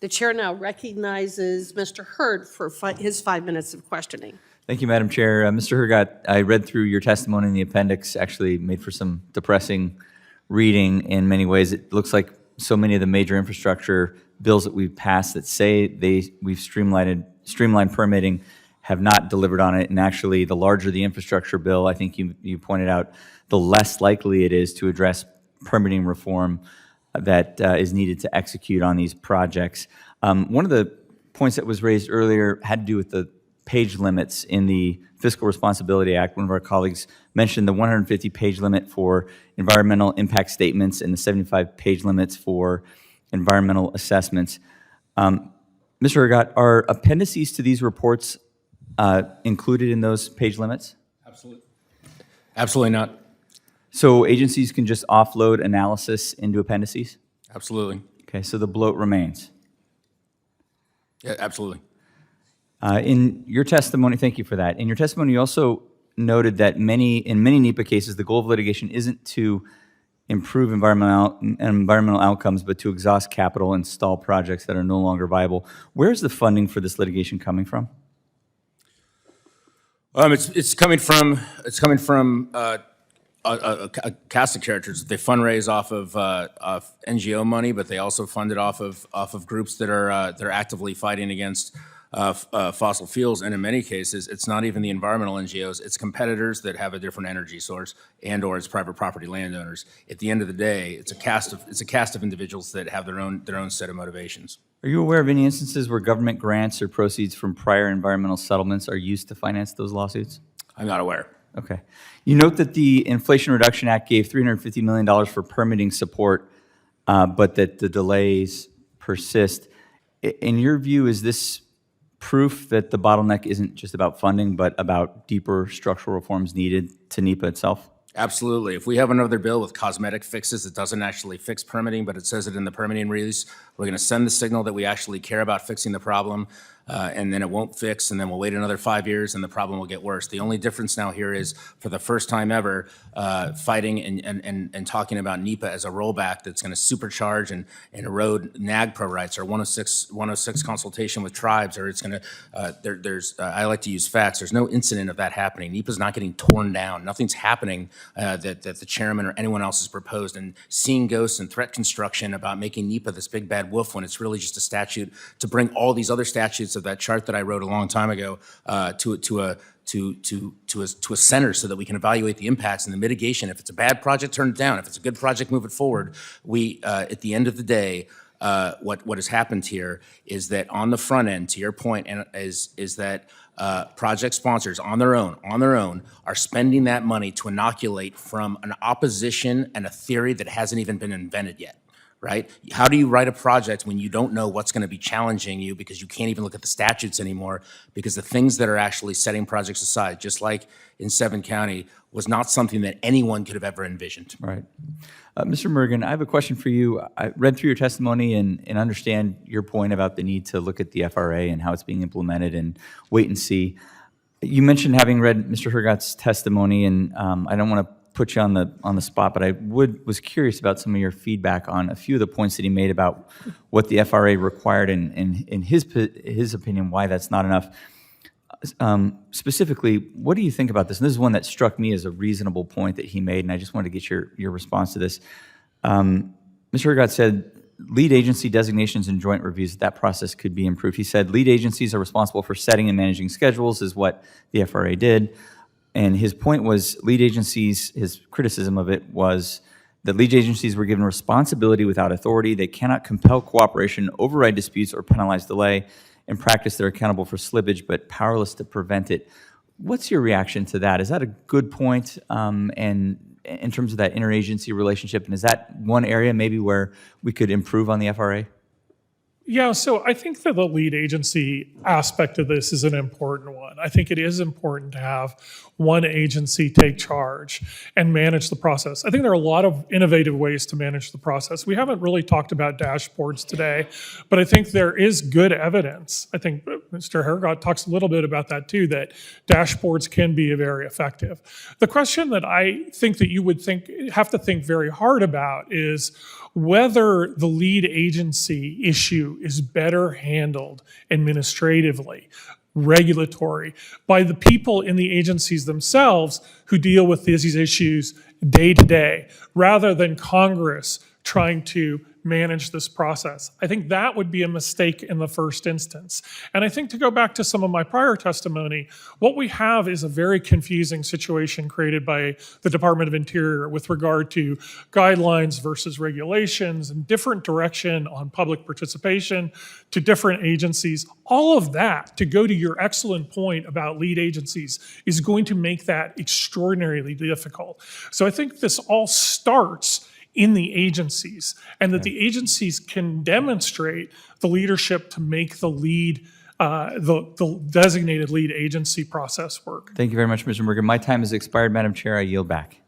The chair now recognizes Mr. Hurd for his 5 minutes of questioning. Thank you, Madam Chair. Mr. Hurd, I read through your testimony in the appendix, actually made for some depressing reading in many ways. It looks like so many of the major infrastructure bills that we've passed that say we've streamlined permitting have not delivered on it. And actually, the larger the infrastructure bill, I think you pointed out, the less likely it is to address permitting reform that is needed to execute on these projects. One of the points that was raised earlier had to do with the page limits in the Fiscal Responsibility Act. One of our colleagues mentioned the 150-page limit for environmental impact statements and the 75-page limits for environmental assessments. Mr. Hurd, are appendices to these reports included in those page limits? Absolutely. Absolutely not. So agencies can just offload analysis into appendices? Absolutely. Okay, so the bloat remains. Yeah, absolutely. In your testimony, thank you for that. In your testimony, you also noted that in many NEPA cases, the goal of litigation isn't to improve environmental outcomes, but to exhaust capital and stall projects that are no longer viable. Where's the funding for this litigation coming from? It's coming from a cast of characters. They fundraise off of NGO money, but they also fund it off of groups that are actively fighting against fossil fuels. And in many cases, it's not even the environmental NGOs; it's competitors that have a different energy source, and/or it's private property landowners. At the end of the day, it's a cast of individuals that have their own set of motivations. Are you aware of any instances where government grants or proceeds from prior environmental settlements are used to finance those lawsuits? I'm not aware. Okay. You note that the Inflation Reduction Act gave $350 million for permitting support, but that the delays persist. In your view, is this proof that the bottleneck isn't just about funding, but about deeper structural reforms needed to NEPA itself? Absolutely. If we have another bill with cosmetic fixes that doesn't actually fix permitting, but it says it in the permitting release, we're going to send the signal that we actually care about fixing the problem, and then it won't fix, and then we'll wait another 5 years, and the problem will get worse. The only difference now here is, for the first time ever, fighting and talking about NEPA as a rollback that's going to supercharge and erode NAGPRA rights, or 106 consultation with tribes, or it's going to, I like to use facts. There's no incident of that happening. NEPA's not getting torn down. Nothing's happening that the chairman or anyone else has proposed. And seeing ghosts and threat construction about making NEPA this big bad wolf when it's really just a statute to bring all these other statutes of that chart that I wrote a long time ago to a center so that we can evaluate the impacts and the mitigation. If it's a bad project, turn it down. If it's a good project, move it forward. We, at the end of the day, what has happened here is that on the front end, to your point, is that project sponsors on their own are spending that money to inoculate from an opposition and a theory that hasn't even been invented yet. Right? How do you write a project when you don't know what's going to be challenging you, because you can't even look at the statutes anymore, because the things that are actually setting projects aside, just like in Seven County, was not something that anyone could have ever envisioned. Right. Mr. Mergen, I have a question for you. I read through your testimony and understand your point about the need to look at the FRA and how it's being implemented and wait and see. You mentioned having read Mr. Hurgat's testimony, and I don't want to put you on the spot, but I was curious about some of your feedback on a few of the points that he made about what the FRA required, and in his opinion, why that's not enough. Specifically, what do you think about this? And this is one that struck me as a reasonable point that he made, and I just wanted to get your response to this. Mr. Hurd said lead agency designations and joint reviews, that process could be improved. He said lead agencies are responsible for setting and managing schedules, is what the FRA did. And his point was his criticism of it was that lead agencies were given responsibility without authority. They cannot compel cooperation, override disputes, or penalize delay. In practice, they're accountable for slippage, but powerless to prevent it. What's your reaction to that? Is that a good point? And in terms of that interagency relationship, and is that one area maybe where we could improve on the FRA? Yeah, so I think that the lead agency aspect of this is an important one. I think it is important to have one agency take charge and manage the process. I think there are a lot of innovative ways to manage the process. We haven't really talked about dashboards today, but I think there is good evidence. I think Mr. Hurd talks a little bit about that too, that dashboards can be very effective. The question that I think that you would have to think very hard about is, whether the lead agency issue is better handled administratively, regulatory, by the people in the agencies themselves who deal with these issues day to day, rather than Congress trying to manage this process. I think that would be a mistake in the first instance. And I think, to go back to some of my prior testimony, what we have is a very confusing situation created by the Department of Interior with regard to guidelines versus regulations and different direction on public participation to different agencies. All of that, to go to your excellent point about lead agencies, is going to make that extraordinarily difficult. So I think this all starts in the agencies, and that the agencies can demonstrate the leadership to make the lead, the designated lead agency process work. Thank you very much, Mr. Morgan. My time has expired, Madam Chair. I yield back.